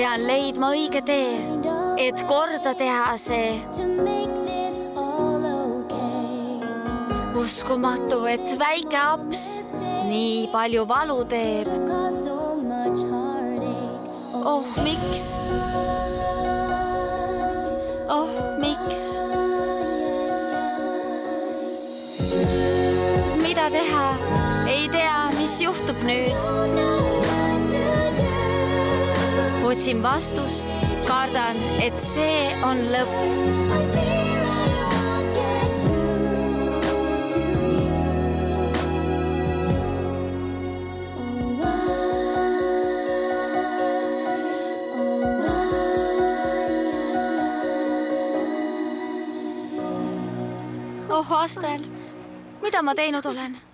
Pean leidma õige tee, et korda teha see. Uskumatu, et väike aps nii palju valu teeb. Oh, miks? Oh, miks? Mida teha? Ei tea, mis juhtub nüüd. Otsin vastust, kardan, et see on lõpp. Oh, Astel, mida ma teinud olen?